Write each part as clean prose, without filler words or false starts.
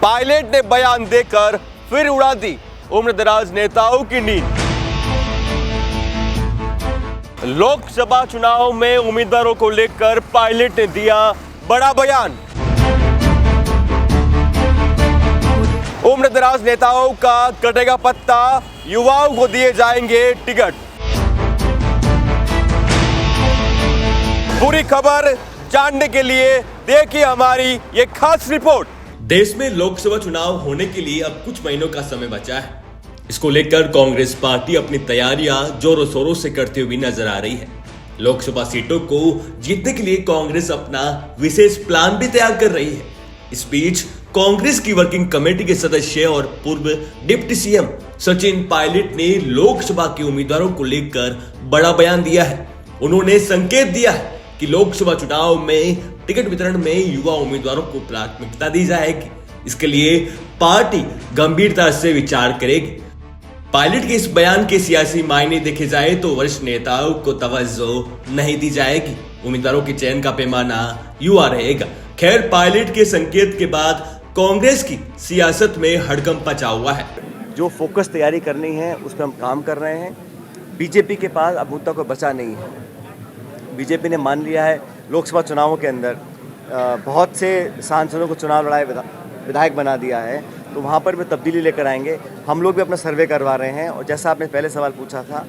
Pilot ने बयान देकर फिर उड़ा दी उम्रदराज नेताओं की नींद। लोकसभा चुनाव में उम्मीदवारों को लेकर पायलट ने दिया बड़ा बयान। उम्रदराज नेताओं का कटेगा पत्ता, युवाओं को दिए जाएंगे टिकट। पूरी खबर जानने के लिए देखिए हमारी ये खास रिपोर्ट। देश में लोकसभा चुनाव होने के लिए अब कुछ महीनों का समय बचा है। इसको लेकर कांग्रेस पार्टी अपनी तैयारियां जोरों शोरों से करते हुए नजर आ रही है। लोकसभा सीटों को जीतने के लिए कांग्रेस अपना विशेष प्लान भी तैयार कर रही है। इस बीच कांग्रेस की वर्किंग कमेटी के सदस्य और पूर्व डिप्टी सीएम सचिन पायलट ने लोकसभा के उम्मीदवारों को लेकर बड़ा बयान दिया है। उन्होंने संकेत दिया है कि लोकसभा चुनाव में टिकट वितरण में युवा उम्मीदवारों को प्राथमिकता दी जाएगी। इसके लिए पार्टी गंभीरता से विचार करेगी। पायलट के इस बयान के सियासी मायने देखे जाए तो वरिष्ठ नेताओं को तवज्जो नहीं दी जाएगी। उम्मीदवारों के चयन का पैमाना युवा रहेगा। खैर, पायलट के संकेत के बाद कांग्रेस की सियासत में हड़कंप मचा हुआ है। जो फोकस तैयारी करनी है उस पर हम काम कर रहे हैं। बीजेपी के पास अब मुद्दा कोई बचा नहीं है। बीजेपी ने मान लिया है लोकसभा चुनावों के अंदर बहुत से सांसदों को चुनाव लड़ाए विधायक बना दिया है, तो वहाँ पर भी तब्दीली लेकर आएंगे। हम लोग भी अपना सर्वे करवा रहे हैं और जैसा आपने पहले सवाल पूछा था,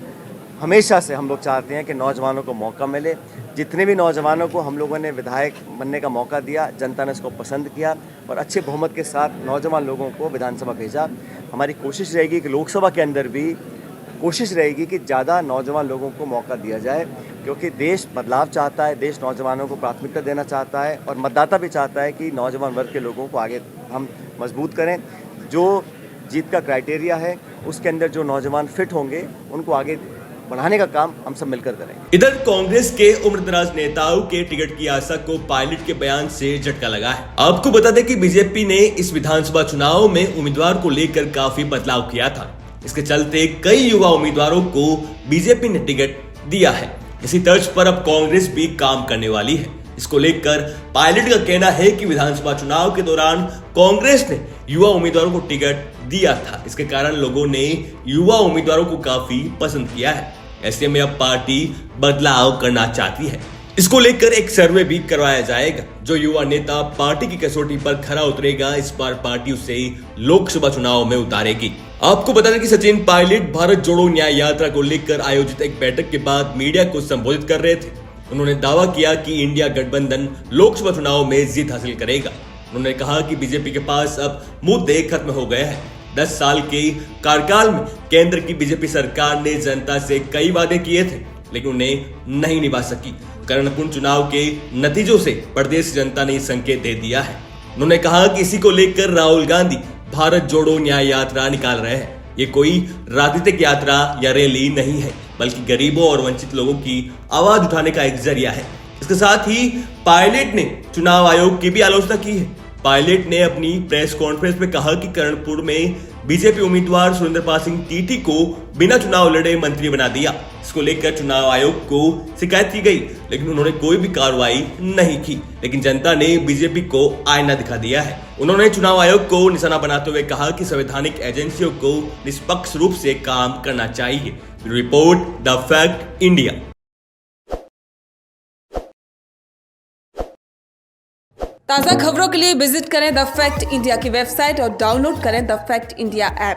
हमेशा से हम लोग चाहते हैं कि नौजवानों को मौका मिले। जितने भी नौजवानों को हम लोगों ने विधायक बनने का मौका दिया, जनता ने इसको पसंद किया और अच्छे बहुमत के साथ नौजवान लोगों को विधानसभा भेजा। हमारी कोशिश रहेगी कि लोकसभा के अंदर भी कोशिश रहेगी कि ज़्यादा नौजवान लोगों को मौका दिया जाए, क्योंकि देश बदलाव चाहता है, देश नौजवानों को प्राथमिकता देना चाहता है और मतदाता भी चाहता है कि नौजवान वर्ग के लोगों को आगे हम मजबूत करें। जो जीत का क्राइटेरिया है उसके अंदर जो नौजवान फिट होंगे उनको आगे बढ़ाने का काम हम सब मिलकर करेंगे। इधर कांग्रेस के उम्रदराज नेताओं के टिकट की आशा को पायलट के बयान से झटका लगा है। आपको बता दें कि बीजेपी ने इस विधानसभा चुनाव में उम्मीदवार को लेकर काफी बदलाव किया था। इसके चलते कई युवा उम्मीदवारों को बीजेपी ने टिकट दिया है। इसी तर्ज पर अब कांग्रेस भी काम करने वाली है। इसको लेकर पायलट का कहना है कि विधानसभा चुनाव के दौरान कांग्रेस ने युवा उम्मीदवारों को टिकट दिया था। इसके कारण लोगों ने युवा उम्मीदवारों को काफी पसंद किया है। ऐसे में अब पार्टी बदलाव करना चाहती है। इसको लेकर एक सर्वे भी करवाया जाएगा। जो युवा नेता पार्टी की कसौटी पर खरा उतरेगा, इस बार पार्टी उसे लोकसभा चुनाव में उतारेगी। आपको बता दें कि सचिन पायलट भारत जोड़ो न्याय यात्रा को लेकर आयोजित एक बैठक के बाद मीडिया को संबोधित कर रहे थे। उन्होंने दावा किया कि इंडिया गठबंधन लोकसभा चुनाव में जीत हासिल करेगा। उन्होंने कहा कि बीजेपी के पास अब मुद्दे खत्म हो गए हैं। 10 साल के कार्यकाल में केंद्र की बीजेपी सरकार ने जनता से कई वादे किए थे, लेकिन उन्हें नहीं निभा सकी। कर्णपुर चुनाव के नतीजों से प्रदेश जनता ने संकेत दे दिया है। उन्होंने कहा कि इसी को लेकर राहुल गांधी भारत जोड़ो न्याय यात्रा निकाल रहे हैं। ये कोई राजनीतिक यात्रा या रैली नहीं है, बल्कि गरीबों और वंचित लोगों की आवाज उठाने का एक जरिया है। इसके साथ ही पायलट ने चुनाव आयोग की भी आलोचना की है। पायलट ने अपनी प्रेस कॉन्फ्रेंस में कहा कि कर्णपुर में बीजेपी उम्मीदवार सुरेंद्रपाल सिंह टीटी को बिना चुनाव लड़े मंत्री बना दिया। इसको लेकर चुनाव आयोग को शिकायत की गई, लेकिन उन्होंने कोई भी कार्रवाई नहीं की। लेकिन जनता ने बीजेपी को आईना दिखा दिया है। उन्होंने चुनाव आयोग को निशाना बनाते हुए कहा कि संवैधानिक एजेंसियों को निष्पक्ष रूप से काम करना चाहिए। Report the fact India. ताज़ा खबरों के लिए विजिट करें द फैक्ट इंडिया की वेबसाइट और डाउनलोड करें द फैक्ट इंडिया ऐप।